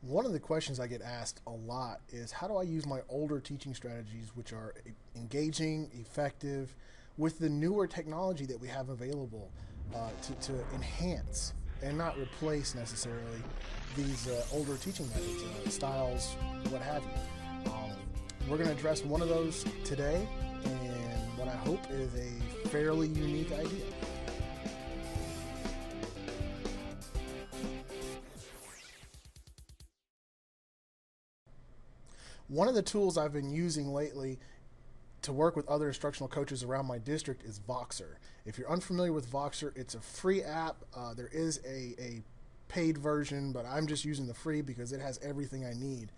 One of the questions I get asked a lot is how do I use my older teaching strategies, which are engaging, effective, with the newer technology that we have available to enhance and not replace necessarily these older teaching methods, styles, what have you. We're going to address one of those today, and what I hope is a fairly unique idea. One of the tools I've been using lately to work with other instructional coaches around my district is Voxer. If you're unfamiliar with Voxer, it's a free app. There is a paid version, but I'm just using the free because it has everything I need.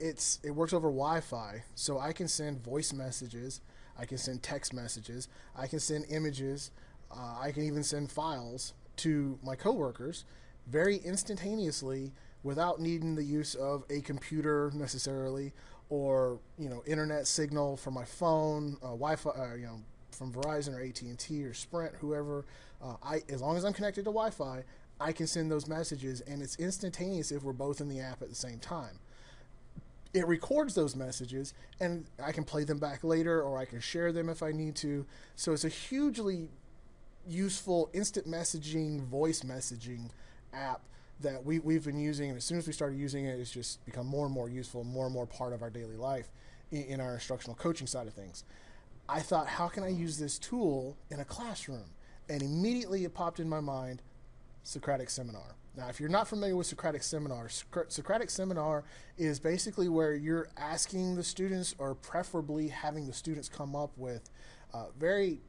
It works over Wi-Fi, so I can send voice messages, I can send text messages, I can send images, I can even send files to my coworkers very instantaneously without needing the use of a computer necessarily, or internet signal from my phone, Wi-Fi, from Verizon or AT&T or Sprint, whoever. As long as I'm connected to Wi-Fi, I can send those messages, and it's instantaneous if we're both in the app at the same time. It records those messages, and I can play them back later, or I can share them if I need to. So it's a hugely useful instant messaging, voice messaging app that we've been using, and as soon as we started using it, it's just become more and more useful, more and more part of our daily life in our instructional coaching side of things. I thought, how can I use this tool in a classroom? And immediately it popped in my mind, Socratic Seminar. Now, if you're not familiar with Socratic Seminar, Socratic Seminar is basically where you're asking the students, or preferably having the students come up with very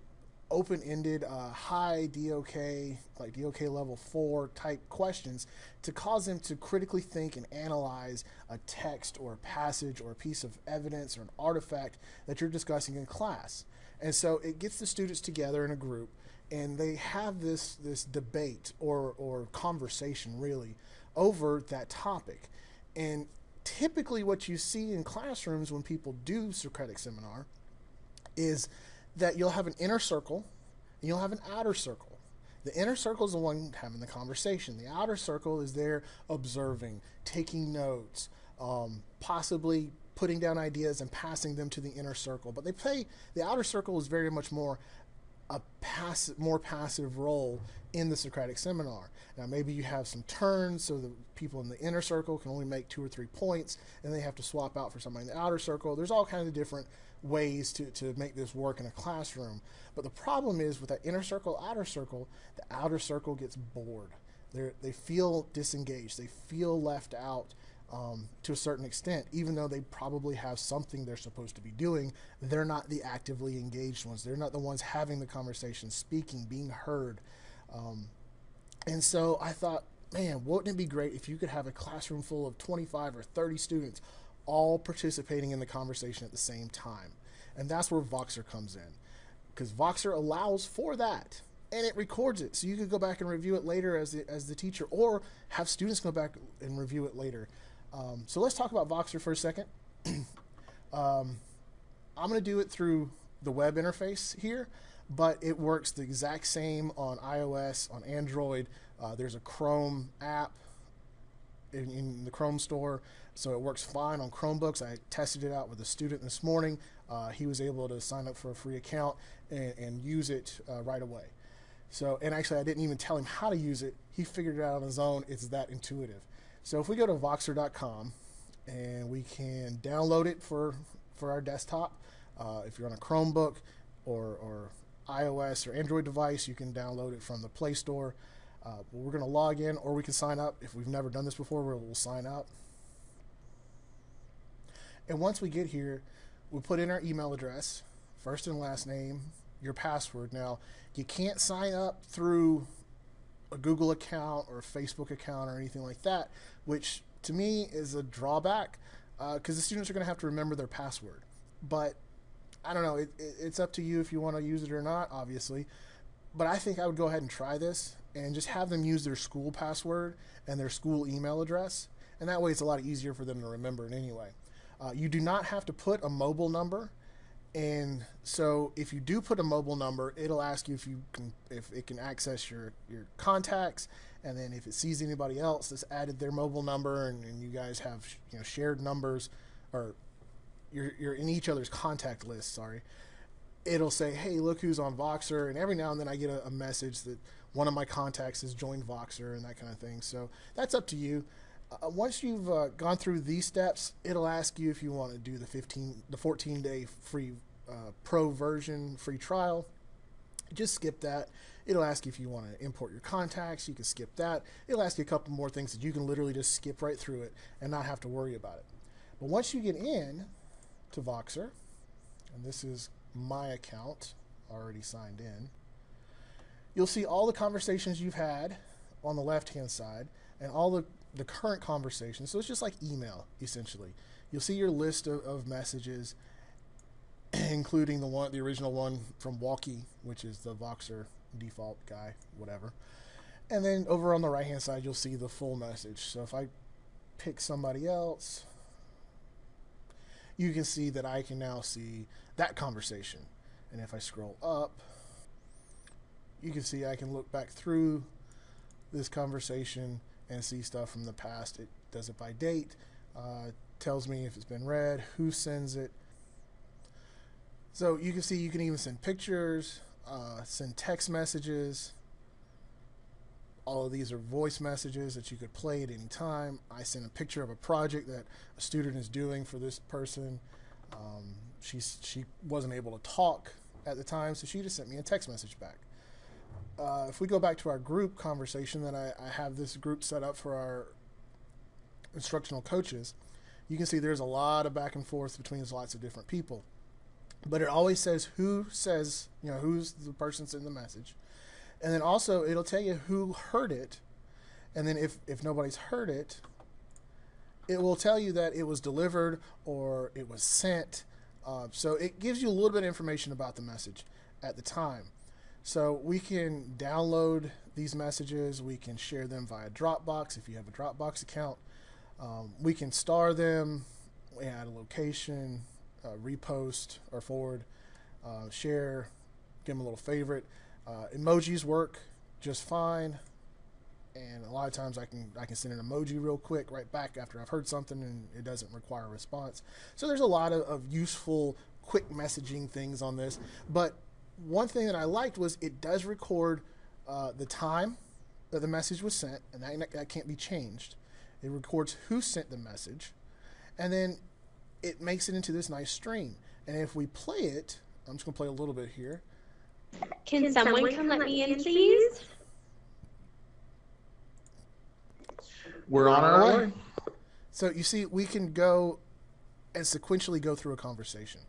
open-ended, high DOK, like DOK level 4 type questions to cause them to critically think and analyze a text or a passage or a piece of evidence or an artifact that you're discussing in class. And so it gets the students together in a group, and they have this debate or conversation really over that topic. And typically what you see in classrooms when people do Socratic Seminar is that you'll have an inner circle and you'll have an outer circle. The inner circle is the one having the conversation. The outer circle is there observing, taking notes, possibly putting down ideas and passing them to the inner circle. But the outer circle is very much more more passive role in the Socratic Seminar. Now, maybe you have some turns, so the people in the inner circle can only make 2 or 3 points, and they have to swap out for somebody in the outer circle. There's all kinds of different ways to make this work in a classroom. But the problem is with that inner circle, outer circle, the outer circle gets bored. They feel disengaged. They feel left out. To a certain extent, even though they probably have something they're supposed to be doing, they're not the actively engaged ones. They're not the ones having the conversation, speaking, being heard. And so I thought, man, wouldn't it be great if you could have a classroom full of 25 or 30 students all participating in the conversation at the same time? And that's where Voxer comes in, because Voxer allows for that. And it records it, so you could go back and review it later as the teacher, or have students go back and review it later. So let's talk about Voxer for a second. I'm going to do it through the web interface here, but it works the exact same on iOS, on Android. There's a Chrome app in the Chrome store, so it works fine on Chromebooks. I tested it out with a student this morning. He was able to sign up for a free account and use it right away. So, and actually I didn't even tell him how to use it. He figured it out on his own. It's that intuitive. So if we go to Voxer.com, and we can download it for our desktop. If you're on a Chromebook or iOS or Android device, you can download it from the Play Store. We're going to log in, or we can sign up. If we've never done this before, we'll sign up. And once we get here, we'll put in our email address, first and last name, your password. Now, you can't sign up through a Google account or a Facebook account or anything like that, which to me is a drawback, because the students are going to have to remember their password. But I don't know, it's up to you if you want to use it or not, obviously. But I think I would go ahead and try this and just have them use their school password and their school email address, and that way it's a lot easier for them to remember it anyway. You do not have to put a mobile number. And so if you do put a mobile number, it'll ask you if it can access your contacts, And then if it sees anybody else that's added their mobile number, and you guys have shared numbers, or you're in each other's contact list, sorry, it'll say, hey, look who's on Voxer. And every now and then I get a message that one of my contacts has joined Voxer and that kind of thing. So that's up to you. Once you've gone through these steps, it'll ask you if you want to do the 14-day free pro version free trial. Just skip that. It'll ask you if you want to import your contacts. You can skip that. It'll ask you a couple more things that you can literally just skip right through it and not have to worry about it. But once you get in to Voxer, and this is my account already signed in, you'll see all the conversations you've had on the left-hand side and all the current conversations. So it's just like email, essentially. You'll see your list of messages, including the original one from Walkie, which is the Voxer default guy, whatever. And then over on the right-hand side, you'll see the full message. So if I pick somebody else, you can see that I can now see that conversation. And if I scroll up, you can see I can look back through this conversation and see stuff from the past. It does it by date, tells me if it's been read, who sends it. So you can see you can even send pictures, send text messages. All of these are voice messages that you could play at any time. I sent a picture of a project that a student is doing for this person. She wasn't able to talk at the time, so she just sent me a text message back. If we go back to our group conversation, that I have this group set up for our instructional coaches, you can see there's a lot of back and forth between lots of different people. But it always says who says, who's the person sending the message. And then also it'll tell you who heard it. And then if nobody's heard it, it will tell you that it was delivered or it was sent. So it gives you a little bit of information about the message at the time. So we can download these messages. We can share them via Dropbox if you have a Dropbox account. We can star them, add a location, repost or forward, share, give them a little favorite. Emojis work just fine, and a lot of times I can send an emoji real quick right back after I've heard something, and it doesn't require a response. So there's a lot of useful quick messaging things on this. But one thing that I liked was it does record the time that the message was sent, and that can't be changed. It records who sent the message, and then it makes it into this nice stream. And if we play it, I'm just going to play a little bit here. Can someone come let me in, please? We're on our way. So you see, we can go and sequentially go through a conversation.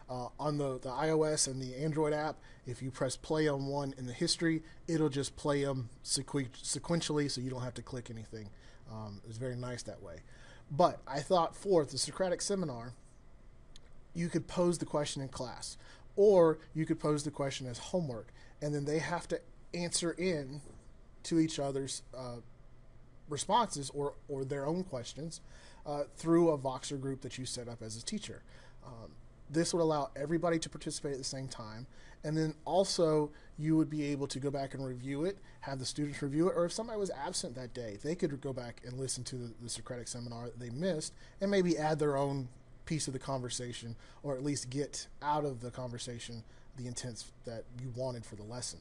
On the iOS and the Android app, if you press play on one in the history, it'll just play them sequentially, so you don't have to click anything. It's very nice that way. But I thought for the Socratic Seminar, you could pose the question in class, or you could pose the question as homework, and then they have to answer in to each other's responses or their own questions through a Voxer group that you set up as a teacher. This would allow everybody to participate at the same time, and then also you would be able to go back and review it, have the students review it, or if somebody was absent that day, they could go back and listen to the Socratic Seminar that they missed and maybe add their own piece of the conversation, or at least get out of the conversation the intents that you wanted for the lesson.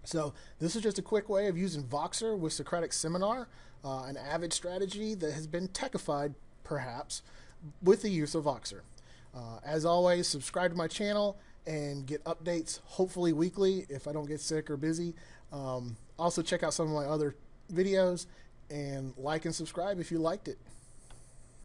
So this is just a quick way of using Voxer with Socratic Seminar, an AVID strategy that has been techified, perhaps, with the use of Voxer. As always, subscribe to my channel and get updates, hopefully weekly if I don't get sick or busy. Also check out some of my other videos, and like and subscribe if you liked it.